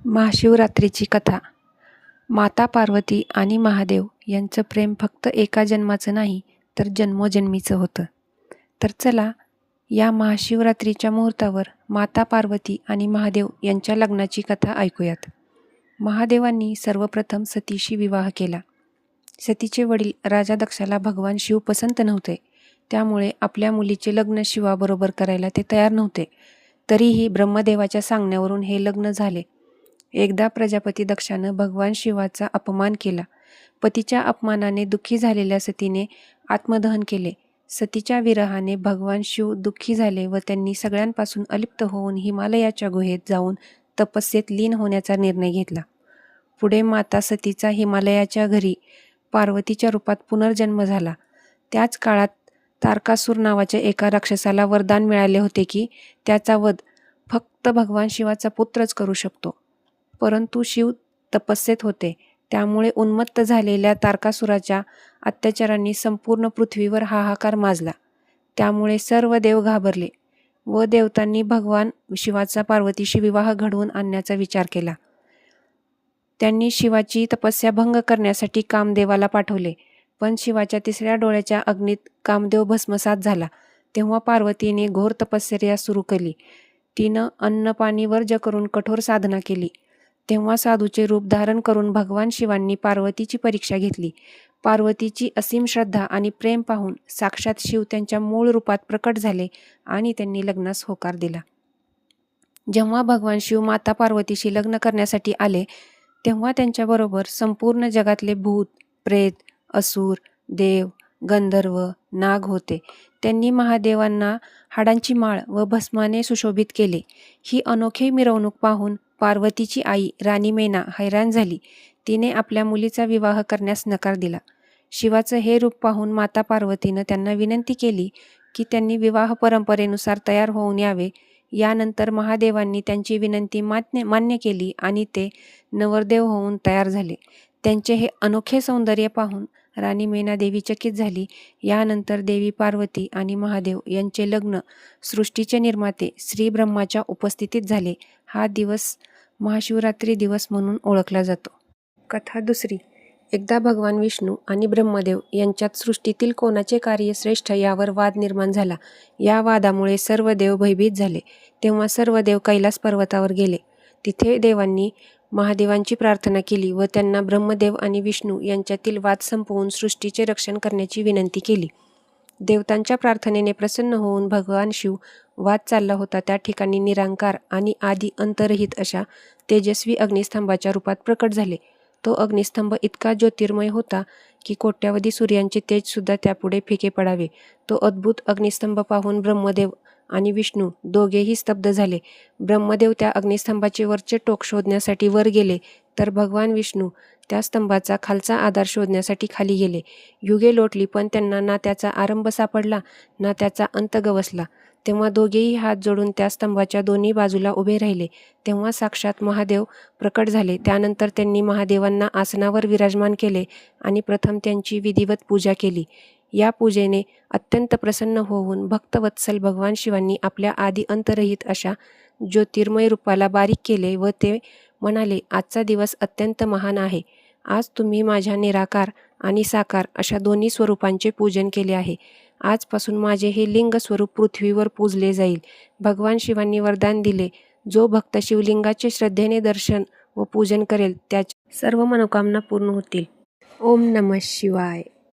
महाशिवरात्रीची कथा. माता पार्वती आणि महादेव यांचं प्रेम फक्त एका जन्माचं नाही तर जन्मोजन्मीचं होतं. तर चला या महाशिवरात्रीच्या मुहूर्तावर माता पार्वती आणि महादेव यांच्या लग्नाची कथा ऐकूयात. महादेवांनी सर्वप्रथम सतीशी विवाह केला. सतीचे वडील राजा दक्षाला भगवान शिव पसंत नव्हते, त्यामुळे आपल्या मुलीचे लग्न शिवाबरोबर करायला ते तयार नव्हते. तरीही ब्रह्मदेवाच्या सांगण्यावरून हे लग्न झाले. एकदा प्रजापती दक्षानं भगवान शिवाचा अपमान केला. पतीच्या अपमानाने दुःखी झालेल्या सतीने आत्मदहन केले. सतीच्या विरहाने भगवान शिव दुःखी झाले व त्यांनी सगळ्यांपासून अलिप्त होऊन हिमालयाच्या गुहेत जाऊन तपस्येत लीन होण्याचा निर्णय घेतला. पुढे माता सतीचा हिमालयाच्या घरी पार्वतीच्या रूपात पुनर्जन्म झाला. त्याच काळात तारकासूर नावाच्या एका राक्षसाला वरदान मिळाले होते की त्याचा वध फक्त भगवान शिवाचा पुत्रच करू शकतो. परंतु शिव तपस्येत होते, त्यामुळे उन्मत्त झालेल्या तारकासुराच्या अत्याचारांनी संपूर्ण पृथ्वीवर हाहाकार माजला. त्यामुळे सर्व देव घाबरले व देवतांनी भगवान शिवाचा पार्वतीशी विवाह घडवून आणण्याचा विचार केला. त्यांनी शिवाची तपस्या भंग करण्यासाठी कामदेवाला पाठवले, पण शिवाच्या तिसऱ्या डोळ्याच्या अग्नीत कामदेव भस्मसात झाला. तेव्हा पार्वतीने घोर तपश्चर्या सुरू केली. तिनं अन्न पाणी वर्ज करून कठोर साधना केली. तेव्हा साधूचे रूप धारण करून भगवान शिवांनी पार्वतीची परीक्षा घेतली. पार्वतीची असीम श्रद्धा आणि प्रेम पाहून साक्षात शिव त्यांच्या मूळ रूपात प्रकट झाले आणि त्यांनी लग्नास होकार दिला. जेव्हा भगवान शिव माता पार्वतीशी लग्न करण्यासाठी आले, तेव्हा त्यांच्याबरोबर संपूर्ण जगातले भूत, प्रेत, असुर, देव, गंधर्व, नाग होते. त्यांनी महादेवांना हाडांची माळ व भस्माने सुशोभित केले. ही अनोखी मिरवणूक पाहून पार्वतीची आई राणी मैना हैराण झाली. तिने आपल्या मुलीचा विवाह करण्यास नकार दिला. शिवाचं हे रूप पाहून माता पार्वतीनं त्यांना विनंती केली की त्यांनी विवाह परंपरेनुसार तयार होऊन यावे. यानंतर महादेवांनी त्यांची विनंती मान्य केली आणि ते नवरदेव होऊन तयार झाले. त्यांचे हे अनोखे सौंदर्य पाहून राणी मैना देवी चकित झाली. यानंतर देवी पार्वती आणि महादेव यांचे लग्न सृष्टीचे निर्माते श्री ब्रह्माच्या उपस्थितीत झाले. हा दिवस महाशिवरात्री दिवस म्हणून ओळखला जातो. कथा दुसरी. एकदा भगवान विष्णू आणि ब्रह्मदेव यांच्यात सृष्टीतील कोणाचे कार्य श्रेष्ठ यावर वाद निर्माण झाला. या वादामुळे सर्व देव भयभीत झाले. तेव्हा सर्व देव कैलास पर्वतावर गेले. तिथे देवांनी महादेवांची प्रार्थना केली व त्यांना ब्रह्मदेव आणि विष्णू यांच्यातील वाद संपवून सृष्टीचे रक्षण करण्याची विनंती केली. देवतांच्या प्रार्थनेने प्रसन्न होऊन भगवान शिव वाद चालला होता त्या ठिकाणी निरांकार आणि आदी अंतरहित अशा तेजस्वी अग्निस्तंभाच्या रूपात प्रकट झाले. तो अग्निस्तंभ इतका ज्योतिर्मय होता की कोट्यावधी सूर्यांचे तेज सुद्धा त्यापुढे फिके पडावे. तो अद्भुत अग्निस्तंभ पाहून ब्रह्मदेव आणि विष्णू दोघेही स्तब्ध झाले. ब्रह्मदेव त्या अग्निस्तंभाचे वरचे टोक शोधण्यासाठी वर गेले, तर भगवान विष्णू त्या स्तंभाचा खालचा आधार शोधण्यासाठी खाली गेले. युगे लोटली, पण त्यांना ना त्याचा आरंभ सापडला ना त्याचा अंत गवसला. तेव्हा दोघेही हात जोडून त्या स्तंभाच्या दोन्ही बाजूला उभे राहिले. तेव्हा साक्षात महादेव प्रकट झाले. त्यानंतर त्यांनी महादेवांना आसनावर विराजमान केले आणि प्रथम त्यांची विधिवत पूजा केली. या पूजेने अत्यंत प्रसन्न होऊन भक्तवत्सल भगवान शिवांनी आपल्या आदी अंतरहित अशा ज्योतिर्मय रूपाला बारीक केले व ते म्हणाले, आजचा दिवस अत्यंत महान आहे. आज तुम्ही माझ्या निराकार आणि साकार अशा दोन्ही स्वरूपांचे पूजन केले आहे. आजपासून माझे हे लिंग स्वरूप पृथ्वीवर पूजले जाईल. भगवान शिवांनी वरदान दिले, जो भक्त शिवलिंगाचे श्रद्धेने दर्शन व पूजन करेल त्याच्या सर्व मनोकामना पूर्ण होतील. ओम नमः शिवाय.